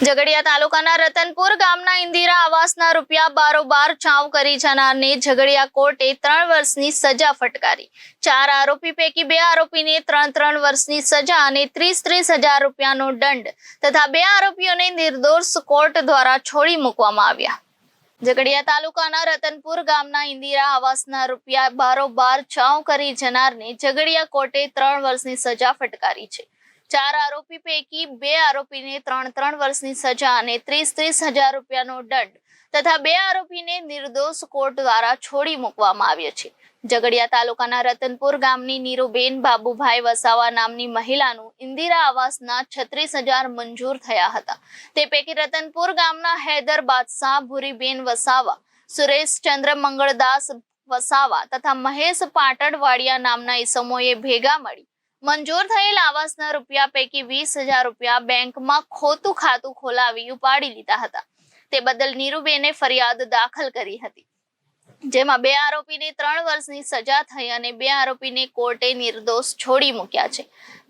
ઝઘડિયા તાલુકાના રતનપુર ગામના ઇન્દિરા આવાસના રૂપિયા બારોબાર ચાવ કરી જનારને ઝઘડિયા કોર્ટે 3 વર્ષની સજા ફટકારી। 4 આરોપી પૈકી 2 આરોપીને 3 વર્ષની સજા અને 30,000 રૂપિયાનો દંડ તથા 2 આરોપીઓને નિર્દોષ કોર્ટ દ્વારા છોડી મૂકવામાં આવ્યા। ઝઘડિયા તાલુકાના રતનપુર ગામના ઇન્દિરા આવાસના રૂપિયા બારોબાર ચાવ કરી જનારને ઝઘડિયા કોર્ટે 3 વર્ષની સજા ફટકારી છે। 4 આરોપી પૈકી 2 આરોપીને 3 વર્ષની સજા અને 30,000 રૂપિયાનો દંડ તથા 2 આરોપીને નિર્દોષ કોર્ટ દ્વારા છોડી મૂકવામાં આવ્યો છે। ઝઘડિયા તાલુકાના રતનપુર ગામની નીરુબેન બાબુભાઈ વસાવા નામની મહિલાનું ઇન્દિરા આવાસના 36,000 મંજૂર થયા હતા। તે પૈકી રતનપુર ગામના હૈદર બાદશાહ, ભૂરીબેન વસાવા, સુરેશ ચંદ્ર મંગળદાસ વસાવા તથા મહેશ પાટણવાડિયા નામના ઈસમોએ ભેગા મળી મંજૂર થયેલ આવાસના રૂપિયા પૈકી 20,000 રૂપિયા બેંકમાં ખોટું ખાતું ખોલાવી ઉપાડી લીધા હતા। તે બદલ નીરુબેને ફરિયાદ દાખલ કરી હતી, જેમાં 2 આરોપીને 3 વર્ષની સજા થઈ અને 2 આરોપીને કોર્ટે નિર્દોષ છોડી મૂક્યા છે।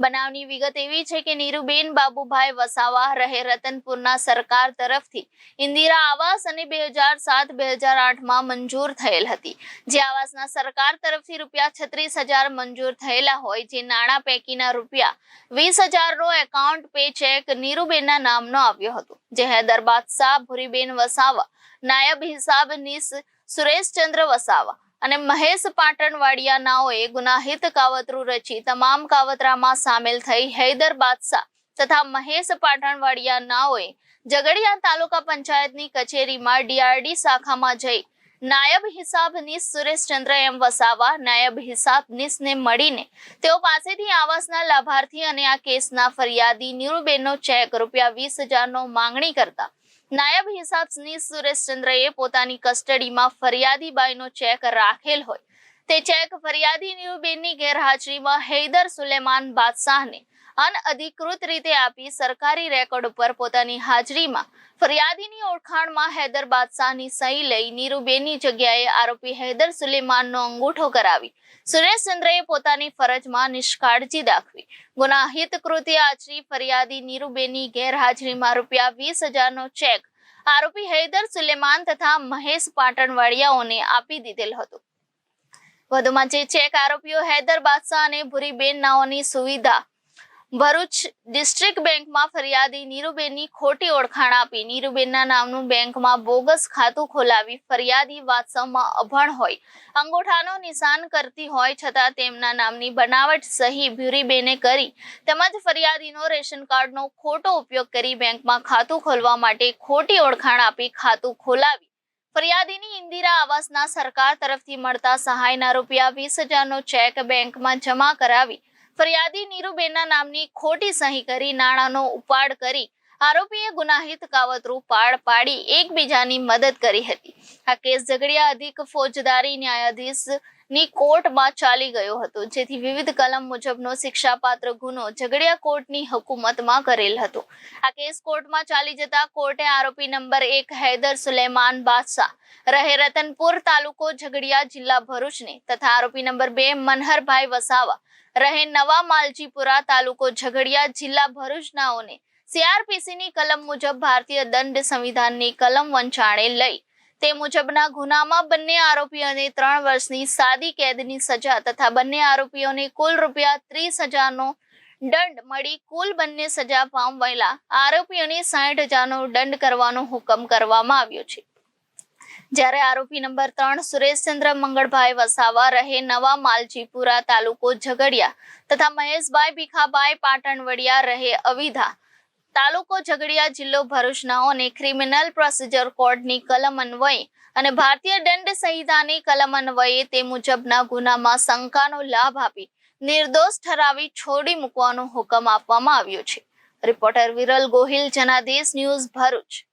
બનાવની વિગત એવી છે કે નીરુબેન બાબુભાઈ વસાવા રહે રતનપુરના સરકાર તરફથી ઇન્દિરા આવાસ અને 2007-2008માં મંજૂર થયેલ હતી, જે આવાસના સરકાર તરફથી રૂપિયા 36,000 મંજૂર થયેલા હોય, જે નાણાં પૈકીના રૂપિયા 20,000 નો એકાઉન્ટ પે ચેક નીરુબેનના નામનો આવ્યો હતો, જે હૈદર બાદશાહ, ભૂરીબેન વસાવા, નાયબ હિસાબનીસ સુરેશચંદ્ર વસાવા અને મહેશ પાટણવાડિયા નાઓએ ગુનાહિત કાવતરું રચી તમામ કાવતરામાં સામેલ થઈ હૈદર બાદશાહ તથા મહેશ પાટણવાડિયા નાઓએ ઝઘડિયા તાલુકા પંચાયતની કચેરીમાં ડીઆરડી શાખામાં જઈ નાયબ હિસાબનીસ સુરેશચંદ્ર એમ વસાવા, નાયબ હિસાબનીસને મળીને તેઓ પાસેથી આવાસના લાભાર્થી અને આ કેસના ફરિયાદી નીરુબેનનો ચેક રૂપિયા 20,000 નો માંગણી કરતા નાયબ હિસાબનીસ સુરેશચંદ્રએ પોતાની કસ્ટડીમાં ફરિયાદી બાઈનો ચેક રાખેલ હોય તે ચેક ફરિયાદી નીરુબેનની ગેરહાજરીમાં હૈદર સુલેમાન બાદશાહને અનઅધિકૃત રીતે આપી સરકારી રેકોર્ડ ઉપર પોતાની હાજરીમાં ફરિયાદીની ઓળખાણમાં હૈદર બાદશાહની સહી લઈ નીરુબેનની જગ્યાએ આરોપી હૈદર સુલેમાનનો અંગૂઠો કરાવી સુરેશચંદ્રએ પોતાની ફરજમાં નિષ્કાળજી દાખવી ગુનાહિત કૃત્ય આચરી ફરિયાદી નીરુબેનની ગેરહાજરીમાં રૂપિયા 20,000 નો ચેક આરોપી હૈદર સુલેમાન તથા મહેશ પાટણવાડિયાઓને આપી દીધેલ હતો। વધુમાં જે ચેક આરોપીઓ હૈદર બાદશાહ અને ભૂરીબેન નાઓની સુવિધા ભરૂચ ડિસ્ટ્રિક્ટ બેંકમાં ફરિયાદી નીરુબેનની ખોટી ઓળખાણ આપી નીરુબેનના નામનું બેંકમાં બોગસ ખાતું ખોલાવી ફરિયાદી વાસ્તવમાં અભણ હોય, અંગૂઠાનો નિશાન કરતી હોય છતાં તેમના નામની બનાવટ સહી ભૂરીબેને કરી તેમજ ફરિયાદીનો રેશન કાર્ડનો ખોટો ઉપયોગ કરી બેંકમાં ખાતું ખોલવા માટે ખોટી ઓળખાણ આપી ખાતું ખોલાવી ફરિયાદીની ઇન્દિરા આવાસના સરકાર તરફથી મળતા સહાયના રૂપિયા 20,000 નો ચેક બેંકમાં જમા કરાવી ફરિયાદી નીરુબેનના નામની ખોટી સહી કરી નાણાંનો ઉપાડ કરી આરોપીએ ગુનાહિત કાવતરું પાડી એકબીજાની મદદ કરી હતી। આ કેસ ઝઘડિયા અધિક ફોજદારી ન્યાયાધીશની કોર્ટમાં ચાલી ગયો હતો, જેથી વિવિધ કલમ મુજબનો શિક્ષાપાત્ર ગુનો ઝઘડિયા કોર્ટની હુકુમતમાં કરેલ હતો। આ કેસ કોર્ટમાં ચાલી જતા કોર્ટે આરોપી નંબર 1 હૈદર સુલેમાન બાદશાહ રહે રતનપુર તાલુકો ઝઘડિયા જિલ્લા ભરૂચને તથા આરોપી નંબર 2 મનહરભાઈ વસાવા રહે નવા માલજીપુરા તાલુકો ઝઘડિયા જિલ્લા ભરૂચનાઓને CRPCની કલમ મુજબ ભારતીય દંડ સંવિધાનની કલમ વંચાણે લઈ તે મુજબના ગુનામાં બંને આરોપીઓને 3 વર્ષની સાદી કેદની સજા તથા બંને આરોપીઓને કુલ રૂપિયા 30,000 નો દંડ મળી કુલ બંને સજા પામવેલા આરોપીઓને 60,000 નો દંડ કરવાનો હુકમ કરવામાં આવ્યો છે। જ્યારે આરોપી નંબર 3 સુરેશચંદ્ર મંગળભાઈ વસાવા રહે નવા માલજીપુરા તાલુકો ઝઘડિયા તથા મહેશભાઈ ભીખાભાઈ પાટણવડિયા રહે અવિધા તાલુકો ઝઘડિયા જિલ્લો ભરૂચનાઓને ક્રિમિનલ પ્રોસિજર કોડની કલમ અન્વયે અને ભારતીય દંડ સંહિતાની કલમ અન્વયે તે મુજબના ગુનામાં શંકાનો લાભ આપી નિર્દોષ ઠરાવી છોડી મૂકવાનો હુકમ આપવામાં આવ્યો છે। Reporter Viral Gohil, Janadesh news, Bharuch.